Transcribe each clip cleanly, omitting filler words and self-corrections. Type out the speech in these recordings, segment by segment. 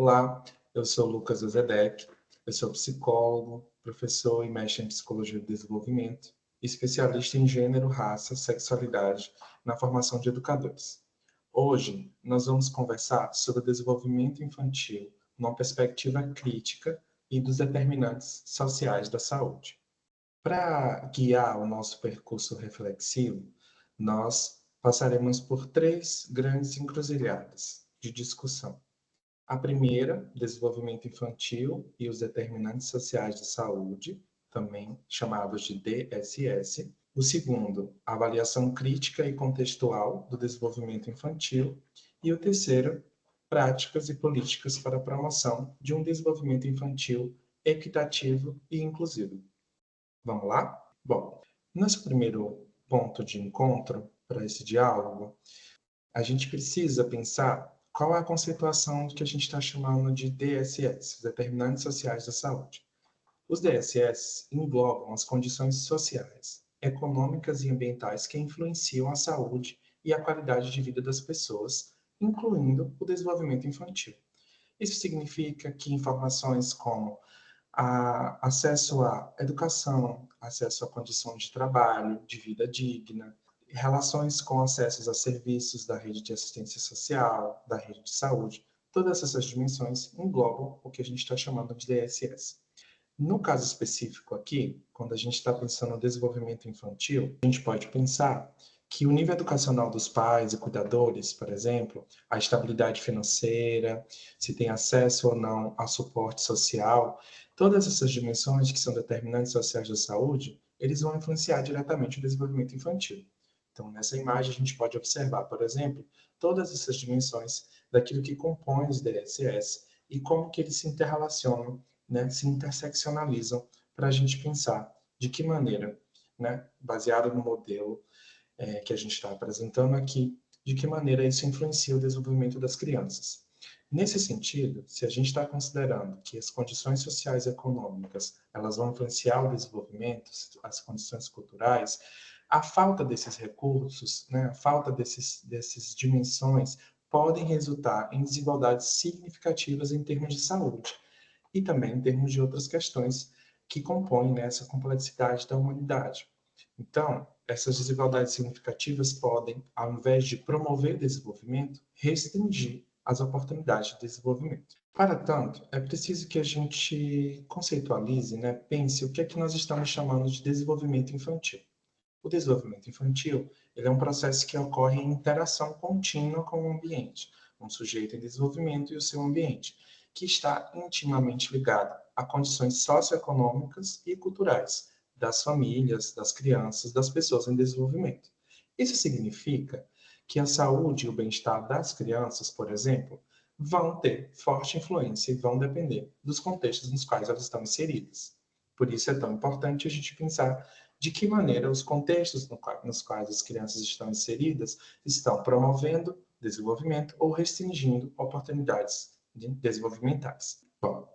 Olá, eu sou Lucas Ozedek, eu sou psicólogo, professor e mestre em Psicologia do Desenvolvimento, especialista em gênero, raça, sexualidade na formação de educadores. Hoje, nós vamos conversar sobre o desenvolvimento infantil numa perspectiva crítica e dos determinantes sociais da saúde. Para guiar o nosso percurso reflexivo, nós passaremos por três grandes encruzilhadas de discussão. A primeira, desenvolvimento infantil e os determinantes sociais de saúde, também chamados de DSS. O segundo, avaliação crítica e contextual do desenvolvimento infantil. E o terceiro, práticas e políticas para a promoção de um desenvolvimento infantil equitativo e inclusivo. Vamos lá? Bom, nosso primeiro ponto de encontro para esse diálogo, a gente precisa pensar qual é a conceituação que a gente está chamando de DSS, os determinantes sociais da saúde. Os DSS englobam as condições sociais, econômicas e ambientais que influenciam a saúde e a qualidade de vida das pessoas, incluindo o desenvolvimento infantil. Isso significa que informações como acesso à educação, acesso a condições de trabalho, de vida digna, relações com acessos a serviços da rede de assistência social, da rede de saúde, todas essas dimensões englobam o que a gente está chamando de DSS. No caso específico aqui, quando a gente está pensando no desenvolvimento infantil, a gente pode pensar que o nível educacional dos pais e cuidadores, por exemplo, a estabilidade financeira, se tem acesso ou não a suporte social, todas essas dimensões que são determinantes sociais da saúde, eles vão influenciar diretamente o desenvolvimento infantil. Então, nessa imagem, a gente pode observar, por exemplo, todas essas dimensões daquilo que compõe os DSS e como que eles se interrelacionam, né, se interseccionalizam para a gente pensar de que maneira, né, baseado no modelo que a gente está apresentando aqui, de que maneira isso influencia o desenvolvimento das crianças. Nesse sentido, se a gente está considerando que as condições sociais e econômicas elas vão influenciar o desenvolvimento, as condições culturais, a falta desses recursos, né, a falta dessas dimensões podem resultar em desigualdades significativas em termos de saúde e também em termos de outras questões que compõem, né, essa complexidade da humanidade. Então, essas desigualdades significativas podem, ao invés de promover desenvolvimento, restringir as oportunidades de desenvolvimento. Para tanto, é preciso que a gente conceitualize, né, pense o que é que nós estamos chamando de desenvolvimento infantil. O desenvolvimento infantil ele é um processo que ocorre em interação contínua com o ambiente, um sujeito em desenvolvimento e o seu ambiente, que está intimamente ligado a condições socioeconômicas e culturais das famílias, das crianças, das pessoas em desenvolvimento. Isso significa que a saúde e o bem-estar das crianças, por exemplo, vão ter forte influência e vão depender dos contextos nos quais elas estão inseridas. Por isso é tão importante a gente pensar de que maneira os contextos nos quais as crianças estão inseridas estão promovendo desenvolvimento ou restringindo oportunidades desenvolvimentais. Bom,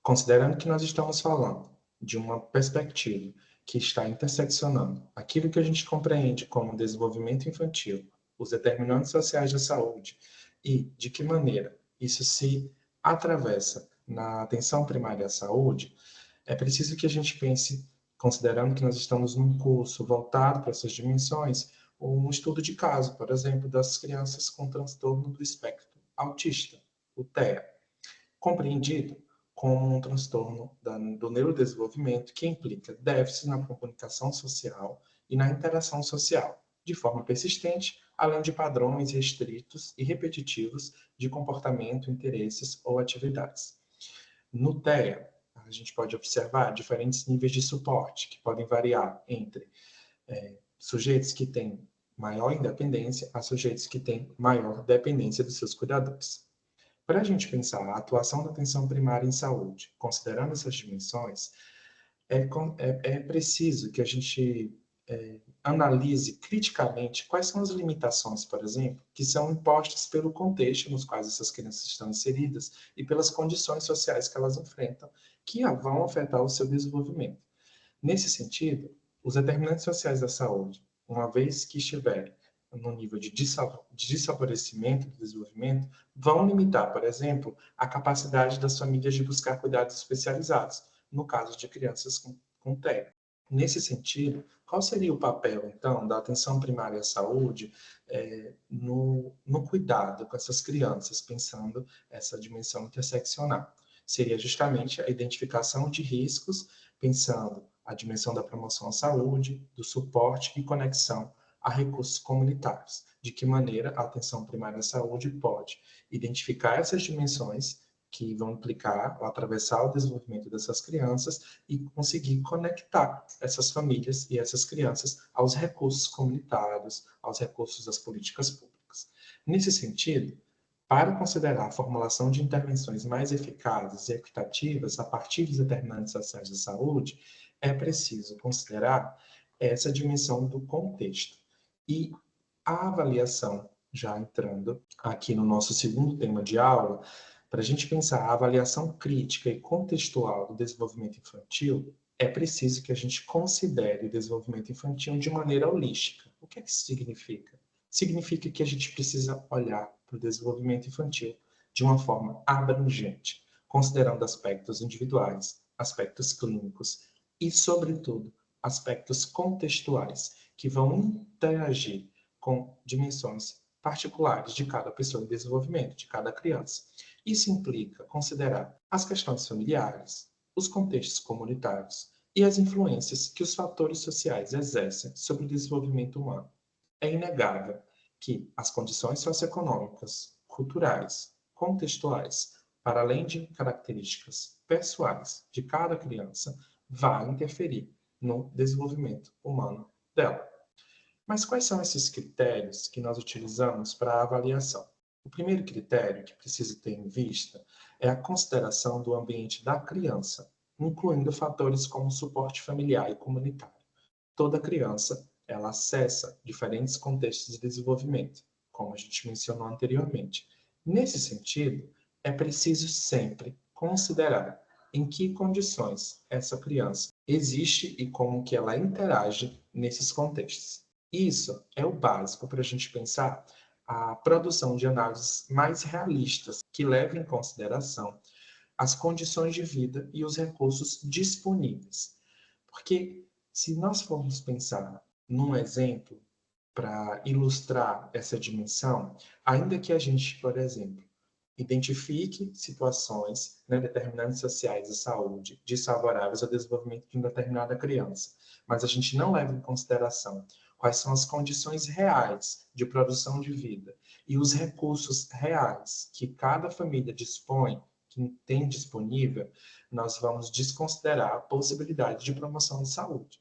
considerando que nós estamos falando de uma perspectiva que está interseccionando aquilo que a gente compreende como desenvolvimento infantil, os determinantes sociais da saúde e de que maneira isso se atravessa na atenção primária à saúde, é preciso que a gente pense, considerando que nós estamos num curso voltado para essas dimensões, um estudo de caso, por exemplo, das crianças com transtorno do espectro autista, o TEA, compreendido como um transtorno do neurodesenvolvimento que implica déficit na comunicação social e na interação social, de forma persistente, além de padrões restritos e repetitivos de comportamento, interesses ou atividades. No TEA, a gente pode observar diferentes níveis de suporte, que podem variar entre sujeitos que têm maior independência a sujeitos que têm maior dependência dos seus cuidadores. Para a gente pensar a atuação da atenção primária em saúde, considerando essas dimensões, é preciso que a gente analise criticamente quais são as limitações, por exemplo, que são impostas pelo contexto nos quais essas crianças estão inseridas e pelas condições sociais que elas enfrentam, que vão afetar o seu desenvolvimento. Nesse sentido, os determinantes sociais da saúde, uma vez que estiverem no nível de desfavorecimento do desenvolvimento, vão limitar, por exemplo, a capacidade das famílias de buscar cuidados especializados, no caso de crianças com TEA. Nesse sentido, qual seria o papel, então, da atenção primária à saúde no cuidado com essas crianças, pensando essa dimensão interseccional? Seria justamente a identificação de riscos, pensando a dimensão da promoção à saúde, do suporte e conexão a recursos comunitários. De que maneira a atenção primária à saúde pode identificar essas dimensões que vão implicar ou atravessar o desenvolvimento dessas crianças e conseguir conectar essas famílias e essas crianças aos recursos comunitários, aos recursos das políticas públicas. Nesse sentido, para considerar a formulação de intervenções mais eficazes e equitativas a partir dos determinantes sociais da saúde, é preciso considerar essa dimensão do contexto. E a avaliação, já entrando aqui no nosso segundo tema de aula, para a gente pensar a avaliação crítica e contextual do desenvolvimento infantil, é preciso que a gente considere o desenvolvimento infantil de maneira holística. O que é que isso significa? Significa que a gente precisa olhar para o desenvolvimento infantil de uma forma abrangente, considerando aspectos individuais, aspectos clínicos e, sobretudo, aspectos contextuais, que vão interagir com dimensões particulares de cada pessoa em desenvolvimento, de cada criança. Isso implica considerar as questões familiares, os contextos comunitários e as influências que os fatores sociais exercem sobre o desenvolvimento humano. É inegável que as condições socioeconômicas, culturais, contextuais, para além de características pessoais de cada criança, vão interferir no desenvolvimento humano dela. Mas quais são esses critérios que nós utilizamos para a avaliação? O primeiro critério que precisa ter em vista é a consideração do ambiente da criança, incluindo fatores como suporte familiar e comunitário. Toda criança, ela acessa diferentes contextos de desenvolvimento, como a gente mencionou anteriormente. Nesse sentido, é preciso sempre considerar em que condições essa criança existe e como que ela interage nesses contextos. Isso é o básico para a gente pensar a produção de análises mais realistas, que levem em consideração as condições de vida e os recursos disponíveis. Porque se nós formos pensar num exemplo para ilustrar essa dimensão, ainda que a gente, por exemplo, identifique situações, determinantes sociais de saúde desfavoráveis ao desenvolvimento de uma determinada criança, mas a gente não leva em consideração quais são as condições reais de produção de vida e os recursos reais que cada família dispõe, que tem disponível, nós vamos desconsiderar a possibilidade de promoção de saúde.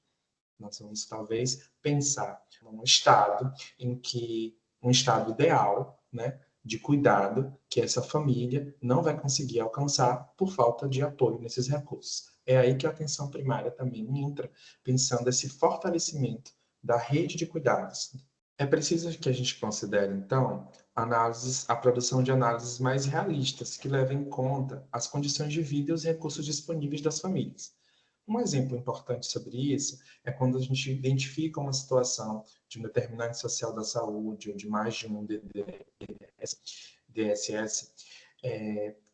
Nós vamos talvez pensar num estado em que um estado ideal, de cuidado que essa família não vai conseguir alcançar por falta de apoio nesses recursos. É aí que a atenção primária também entra, pensando esse fortalecimento da rede de cuidados. É preciso que a gente considere, então, a produção de análises mais realistas, que levem em conta as condições de vida e os recursos disponíveis das famílias. Um exemplo importante sobre isso é quando a gente identifica uma situação de um determinante social da saúde ou de mais de um DSS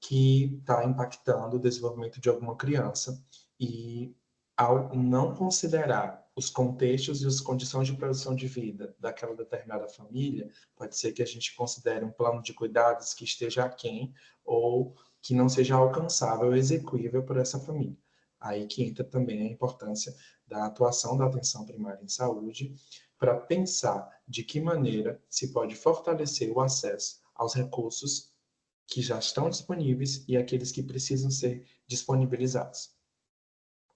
que está impactando o desenvolvimento de alguma criança e, ao não considerar os contextos e as condições de produção de vida daquela determinada família, pode ser que a gente considere um plano de cuidados que esteja aquém ou que não seja alcançável ou execuível por essa família. Aí que entra também a importância da atuação da atenção primária em saúde para pensar de que maneira se pode fortalecer o acesso aos recursos que já estão disponíveis e aqueles que precisam ser disponibilizados.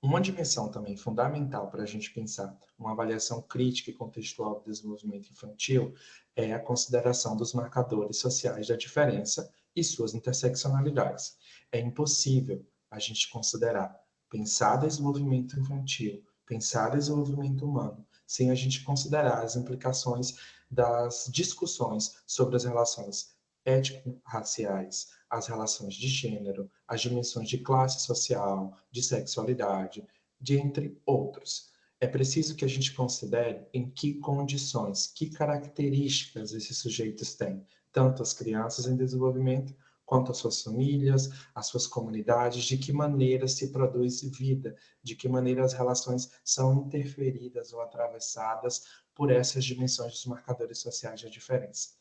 Uma dimensão também fundamental para a gente pensar uma avaliação crítica e contextual do desenvolvimento infantil é a consideração dos marcadores sociais da diferença e suas interseccionalidades. É impossível a gente considerar pensar desenvolvimento infantil, pensar desenvolvimento humano, sem a gente considerar as implicações das discussões sobre as relações étnico-raciais, as relações de gênero, as dimensões de classe social, de sexualidade, de entre outros. é preciso que a gente considere em que condições, que características esses sujeitos têm, tanto as crianças em desenvolvimento, quanto as suas famílias, as suas comunidades, de que maneira se produz vida, de que maneira as relações são interferidas ou atravessadas por essas dimensões dos marcadores sociais de diferença.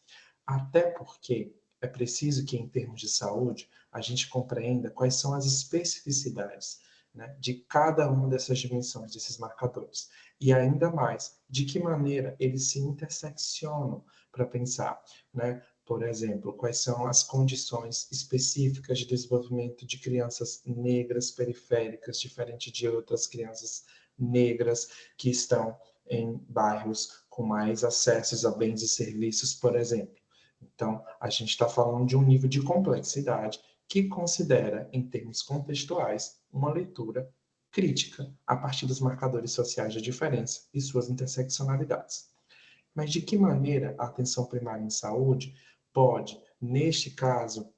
Até porque é preciso que, em termos de saúde, a gente compreenda quais são as especificidades, né, de cada uma dessas dimensões, desses marcadores. E ainda mais, de que maneira eles se interseccionam para pensar, né? Por exemplo, quais são as condições específicas de desenvolvimento de crianças negras periféricas, diferente de outras crianças negras que estão em bairros com mais acessos a bens e serviços, por exemplo. Então, a gente está falando de um nível de complexidade que considera, em termos contextuais, uma leitura crítica a partir dos marcadores sociais de diferença e suas interseccionalidades. Mas de que maneira a atenção primária em saúde pode, neste caso,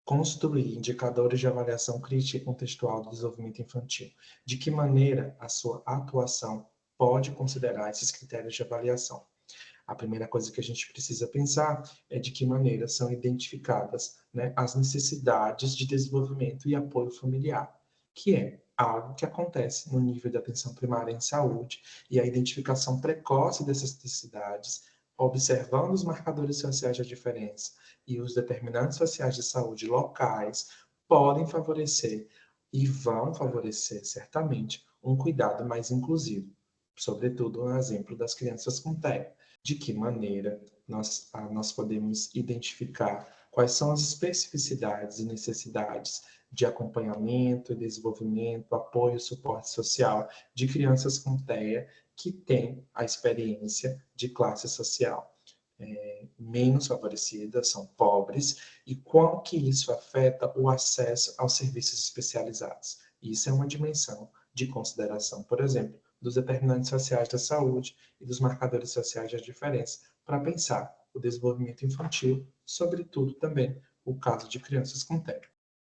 construir indicadores de avaliação crítica e contextual do desenvolvimento infantil? De que maneira a sua atuação pode considerar esses critérios de avaliação? A primeira coisa que a gente precisa pensar é de que maneira são identificadas, né, as necessidades de desenvolvimento e apoio familiar, que é algo que acontece no nível de atenção primária em saúde, e a identificação precoce dessas necessidades, observando os marcadores sociais de diferença e os determinantes sociais de saúde locais, podem favorecer e vão favorecer, certamente, um cuidado mais inclusivo, sobretudo no exemplo das crianças com TEA. De que maneira nós podemos identificar quais são as especificidades e necessidades de acompanhamento e desenvolvimento, apoio e suporte social de crianças com TEA que têm a experiência de classe social menos favorecida, são pobres, e como que isso afeta o acesso aos serviços especializados. Isso é uma dimensão de consideração, por exemplo, dos determinantes sociais da saúde e dos marcadores sociais da diferença, para pensar o desenvolvimento infantil, sobretudo também o caso de crianças com TEA.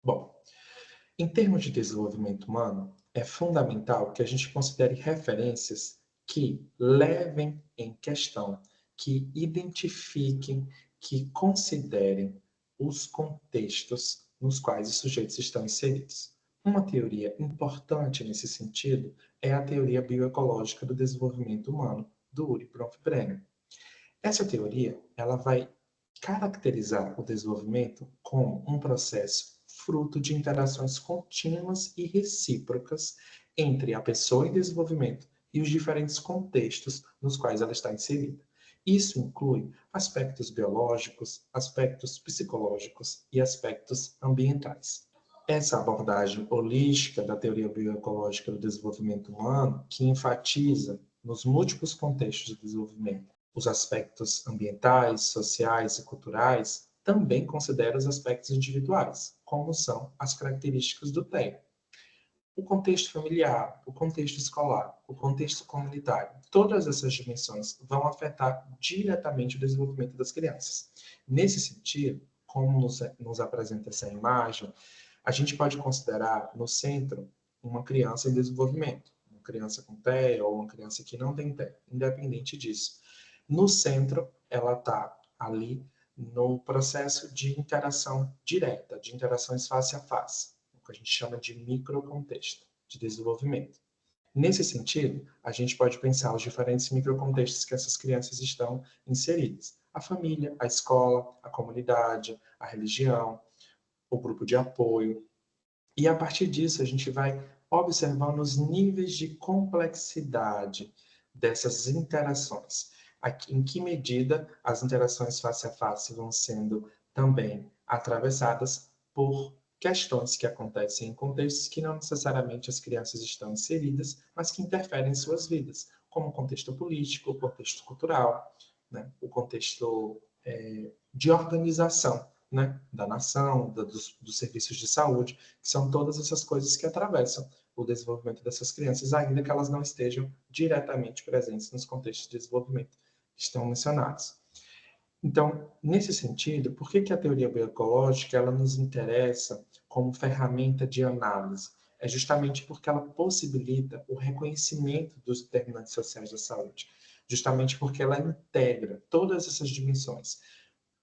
Bom, em termos de desenvolvimento humano, é fundamental que a gente considere referências que levem em questão, que identifiquem, que considerem os contextos nos quais os sujeitos estão inseridos. Uma teoria importante nesse sentido é a teoria bioecológica do desenvolvimento humano, do Uri Bronfenbrenner. Essa teoria, ela vai caracterizar o desenvolvimento como um processo fruto de interações contínuas e recíprocas entre a pessoa em desenvolvimento e os diferentes contextos nos quais ela está inserida. Isso inclui aspectos biológicos, aspectos psicológicos e aspectos ambientais. Essa abordagem holística da teoria bioecológica do desenvolvimento humano, que enfatiza nos múltiplos contextos do desenvolvimento os aspectos ambientais, sociais e culturais, também considera os aspectos individuais, como são as características do TEA. O contexto familiar, o contexto escolar, o contexto comunitário, todas essas dimensões vão afetar diretamente o desenvolvimento das crianças. Nesse sentido, como nos apresenta essa imagem, a gente pode considerar no centro uma criança em desenvolvimento, uma criança com TEA ou uma criança que não tem TEA, independente disso. No centro, ela está ali no processo de interação direta, de interações face a face, o que a gente chama de microcontexto de desenvolvimento. Nesse sentido, a gente pode pensar os diferentes microcontextos que essas crianças estão inseridas. A família, a escola, a comunidade, a religião, o grupo de apoio. E a partir disso, a gente vai observando os níveis de complexidade dessas interações. Em que medida as interações face a face vão sendo também atravessadas por questões que acontecem em contextos que não necessariamente as crianças estão inseridas, mas que interferem em suas vidas, como o contexto político, o contexto cultural, né? O contexto de organização, né? Da nação, dos serviços de saúde, que são todas essas coisas que atravessam o desenvolvimento dessas crianças, ainda que elas não estejam diretamente presentes nos contextos de desenvolvimento que estão mencionados. Então, nesse sentido, por que a teoria bioecológica ela nos interessa como ferramenta de análise? é justamente porque ela possibilita o reconhecimento dos determinantes sociais da saúde, justamente porque ela integra todas essas dimensões: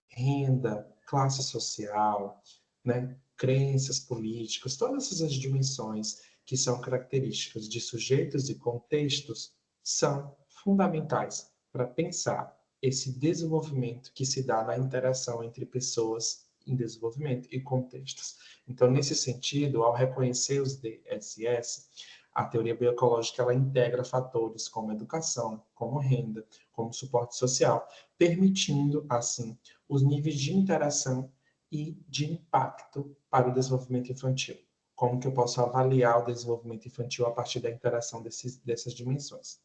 renda, classe social, né, crenças políticas, todas essas dimensões que são características de sujeitos e contextos são fundamentais para pensar esse desenvolvimento que se dá na interação entre pessoas em desenvolvimento e contextos. Então, nesse sentido, ao reconhecer os DSS, a teoria bioecológica ela integra fatores como educação, como renda, como suporte social, permitindo, assim, os níveis de interação e de impacto para o desenvolvimento infantil. Como que eu posso avaliar o desenvolvimento infantil a partir da interação dessas dimensões?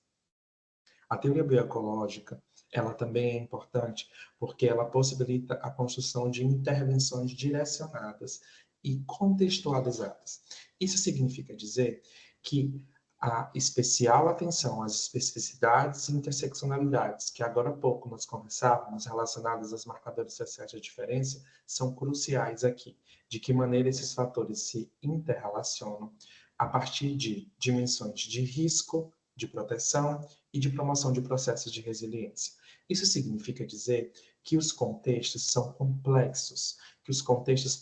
A teoria bioecológica, ela também é importante porque ela possibilita a construção de intervenções direcionadas e contextualizadas. Isso significa dizer que a especial atenção às especificidades e interseccionalidades, que agora há pouco nós conversávamos, relacionadas aos marcadores sociais de diferença, são cruciais aqui. De que maneira esses fatores se interrelacionam a partir de dimensões de risco, de proteção e de promoção de processos de resiliência. Isso significa dizer que os contextos são complexos, que os contextos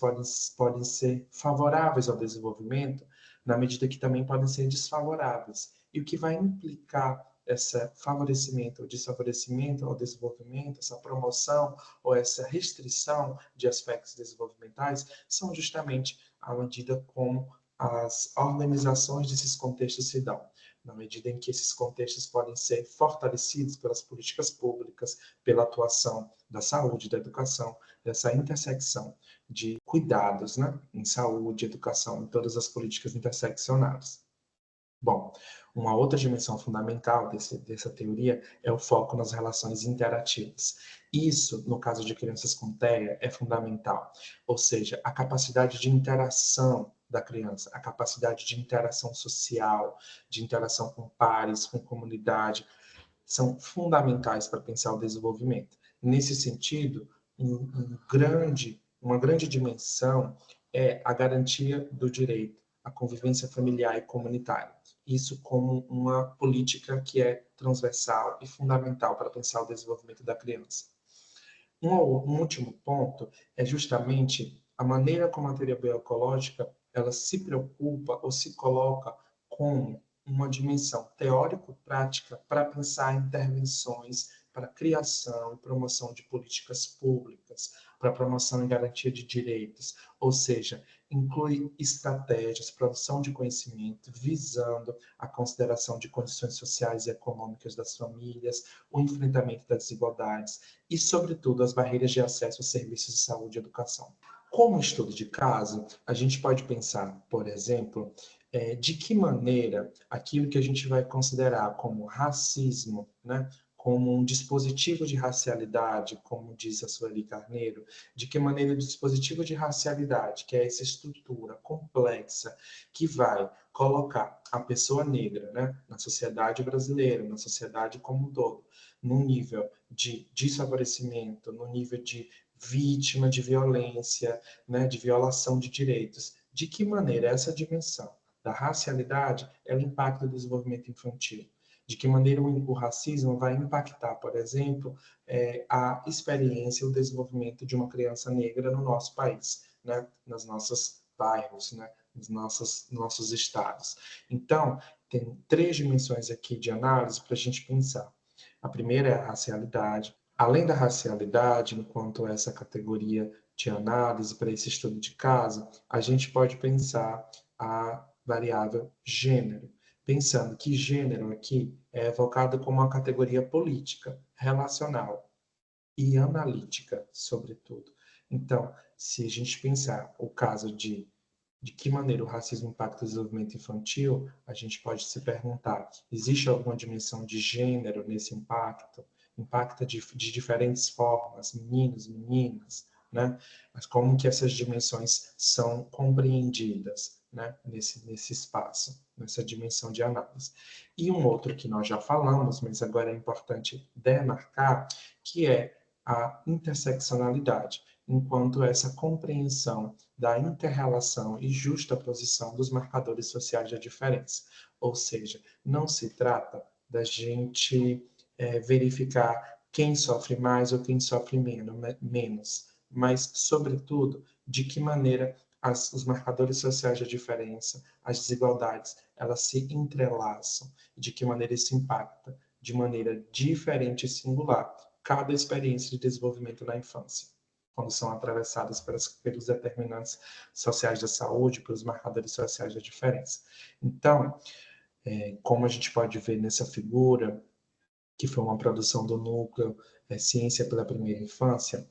podem ser favoráveis ao desenvolvimento, na medida que também podem ser desfavoráveis. E o que vai implicar esse favorecimento ou desfavorecimento ao desenvolvimento, essa promoção ou essa restrição de aspectos desenvolvimentais, são justamente a medida como as organizações desses contextos se dão, na medida em que esses contextos podem ser fortalecidos pelas políticas públicas, pela atuação da saúde, da educação, dessa intersecção de cuidados, né, em saúde, educação, em todas as políticas interseccionadas. Bom, uma outra dimensão fundamental dessa teoria é o foco nas relações interativas. Isso, no caso de crianças com TEA, é fundamental, ou seja, a capacidade de interação da criança, a capacidade de interação social, de interação com pares, com comunidade, são fundamentais para pensar o desenvolvimento. Nesse sentido, uma grande dimensão é a garantia do direito à convivência familiar e comunitária. Isso como uma política que é transversal e fundamental para pensar o desenvolvimento da criança. Um último ponto é justamente a maneira como a teoria bioecológica ela se preocupa ou se coloca como uma dimensão teórico-prática para pensar intervenções para a criação e promoção de políticas públicas, para a promoção e garantia de direitos, ou seja, inclui estratégias, produção de conhecimento, visando a consideração de condições sociais e econômicas das famílias, o enfrentamento das desigualdades e, sobretudo, as barreiras de acesso a serviços de saúde e educação. Como estudo de caso, a gente pode pensar, por exemplo, de que maneira aquilo que a gente vai considerar como racismo, né, como um dispositivo de racialidade, como diz a Sueli Carneiro, de que maneira o dispositivo de racialidade, que é essa estrutura complexa que vai colocar a pessoa negra, né, na sociedade brasileira, na sociedade como um todo, num nível de desfavorecimento, no nível de vítima de violência, né, de violação de direitos. De que maneira essa dimensão da racialidade ela impacta o desenvolvimento infantil? De que maneira o racismo vai impactar, por exemplo, a experiência e o desenvolvimento de uma criança negra no nosso país, né, nos nossos bairros, né, nos nossos estados. Então, tem 3 dimensões aqui de análise para a gente pensar. A primeira é a racialidade. Além da racialidade, enquanto essa categoria de análise para esse estudo de caso, a gente pode pensar a variável gênero, pensando que gênero aqui é evocado como uma categoria política, relacional e analítica, sobretudo. Então, se a gente pensar o caso de que maneira o racismo impacta o desenvolvimento infantil, a gente pode se perguntar, existe alguma dimensão de gênero nesse impacto? Impacta de diferentes formas, meninos, meninas, né? Mas como que essas dimensões são compreendidas, né? Nesse espaço, nessa dimensão de análise. E um outro que nós já falamos, mas agora é importante demarcar, que é a interseccionalidade, enquanto essa compreensão da inter-relação e justa posição dos marcadores sociais da diferença. Ou seja, não se trata da gente verificar quem sofre mais ou quem sofre menos, mas, sobretudo, de que maneira os marcadores sociais da diferença, as desigualdades, elas se entrelaçam, de que maneira isso impacta de maneira diferente e singular cada experiência de desenvolvimento na infância, quando são atravessadas pelos determinantes sociais da saúde, pelos marcadores sociais da diferença. Então, como a gente pode ver nessa figura, que foi uma produção do núcleo Ciência pela Primeira Infância,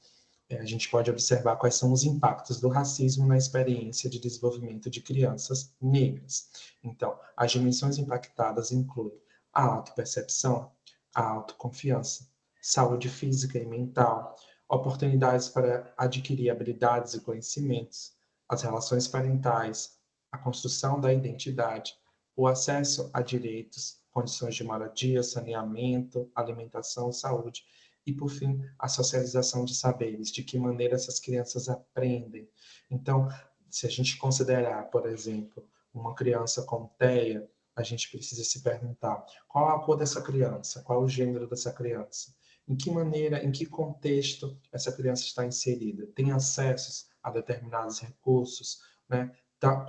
a gente pode observar quais são os impactos do racismo na experiência de desenvolvimento de crianças negras. Então, as dimensões impactadas incluem a autopercepção, a autoconfiança, saúde física e mental, oportunidades para adquirir habilidades e conhecimentos, as relações parentais, a construção da identidade, o acesso a direitos, condições de moradia, saneamento, alimentação, saúde, e, por fim, a socialização de saberes, de que maneira essas crianças aprendem. Então, se a gente considerar, por exemplo, uma criança com TEA, a gente precisa se perguntar qual a cor dessa criança, qual o gênero dessa criança, em que maneira, em que contexto essa criança está inserida, tem acesso a determinados recursos, né?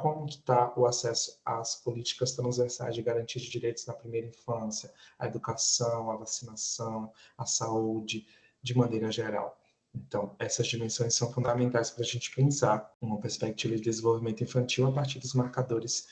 Como que está o acesso às políticas transversais de garantia de direitos na primeira infância, à educação, à vacinação, à saúde, de maneira geral. Então, essas dimensões são fundamentais para a gente pensar uma perspectiva de desenvolvimento infantil a partir dos marcadores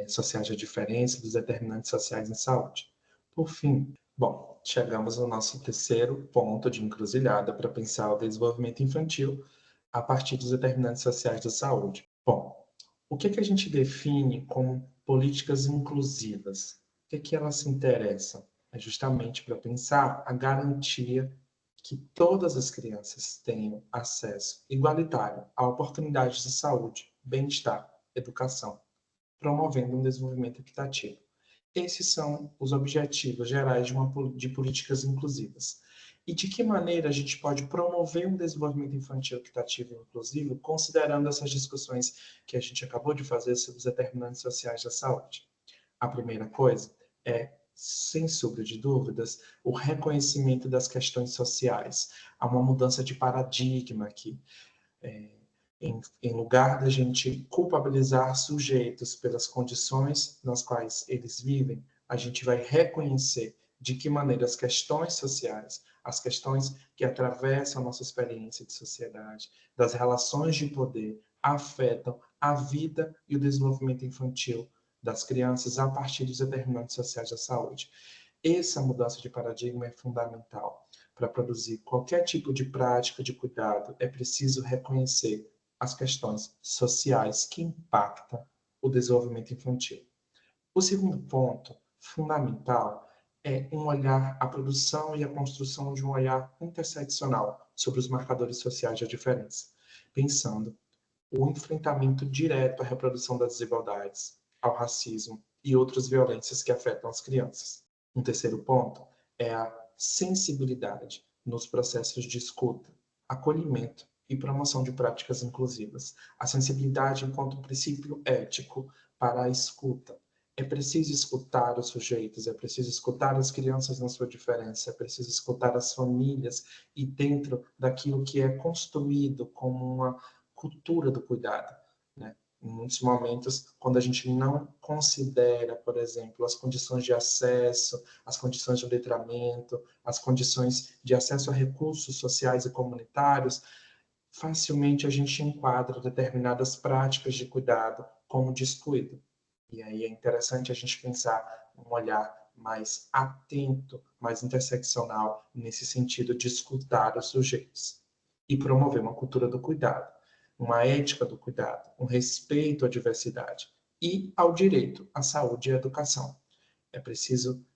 sociais da diferença, dos determinantes sociais em saúde. Por fim, bom, chegamos ao nosso terceiro ponto de encruzilhada para pensar o desenvolvimento infantil a partir dos determinantes sociais da saúde. Bom, o que a gente define como políticas inclusivas? O que elas se interessam? É justamente para pensar a garantia que todas as crianças tenham acesso igualitário a oportunidades de saúde, bem-estar, educação, promovendo um desenvolvimento equitativo. Esses são os objetivos gerais de políticas inclusivas. E de que maneira a gente pode promover um desenvolvimento infantil equitativo e inclusivo, considerando essas discussões que a gente acabou de fazer sobre os determinantes sociais da saúde? A primeira coisa é, sem sombra de dúvidas, o reconhecimento das questões sociais. Há uma mudança de paradigma aqui. Em lugar da gente culpabilizar sujeitos pelas condições nas quais eles vivem, a gente vai reconhecer de que maneira as questões sociais, as questões que atravessam a nossa experiência de sociedade, das relações de poder, afetam a vida e o desenvolvimento infantil das crianças a partir dos determinantes sociais da saúde. Essa mudança de paradigma é fundamental. Para produzir qualquer tipo de prática de cuidado, é preciso reconhecer as questões sociais que impactam o desenvolvimento infantil. O segundo ponto fundamental é a produção e a construção de um olhar interseccional sobre os marcadores sociais da diferença, pensando o enfrentamento direto à reprodução das desigualdades, ao racismo e outras violências que afetam as crianças. Um terceiro ponto é a sensibilidade nos processos de escuta, acolhimento e promoção de práticas inclusivas. A sensibilidade enquanto princípio ético para a escuta. É preciso escutar os sujeitos, é preciso escutar as crianças na sua diferença, é preciso escutar as famílias e dentro daquilo que é construído como uma cultura do cuidado, né? Em muitos momentos, quando a gente não considera, por exemplo, as condições de acesso, as condições de letramento, as condições de acesso a recursos sociais e comunitários, facilmente a gente enquadra determinadas práticas de cuidado como descuido. E aí é interessante a gente pensar um olhar mais atento, mais interseccional, nesse sentido de escutar os sujeitos e promover uma cultura do cuidado, uma ética do cuidado, um respeito à diversidade e ao direito à saúde e à educação. É preciso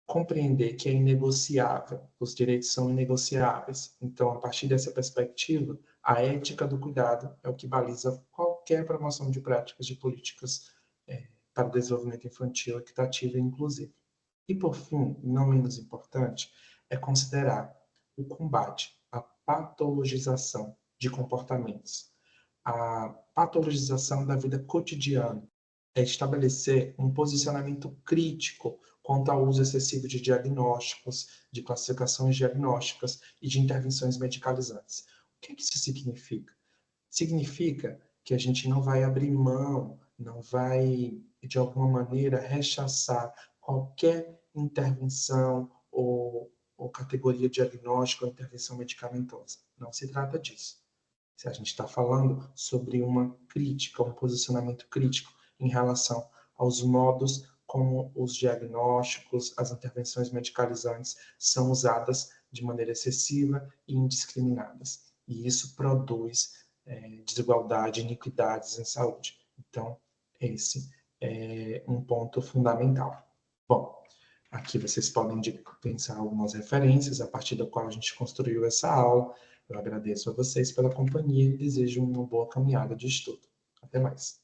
compreender que é inegociável, os direitos são inegociáveis. Então, a partir dessa perspectiva, a ética do cuidado é o que baliza qualquer promoção de práticas de políticas para o desenvolvimento infantil equitativo e inclusivo. E, por fim, não menos importante, é considerar o combate à patologização de comportamentos. a patologização da vida cotidiana, é estabelecer um posicionamento crítico quanto ao uso excessivo de diagnósticos, de classificações diagnósticas e de intervenções medicalizantes. O que isso significa? Significa que a gente não vai abrir mão, não vai, de alguma maneira, rechaçar qualquer intervenção ou categoria diagnóstica ou intervenção medicamentosa. Não se trata disso. Se a gente está falando sobre uma crítica, um posicionamento crítico em relação aos modos como os diagnósticos, as intervenções medicalizantes são usadas de maneira excessiva e indiscriminadas. E isso produz desigualdade, iniquidades em saúde. Então, esse é um ponto fundamental. Bom, aqui vocês podem pensar algumas referências a partir da qual a gente construiu essa aula. Eu agradeço a vocês pela companhia e desejo uma boa caminhada de estudo. Até mais.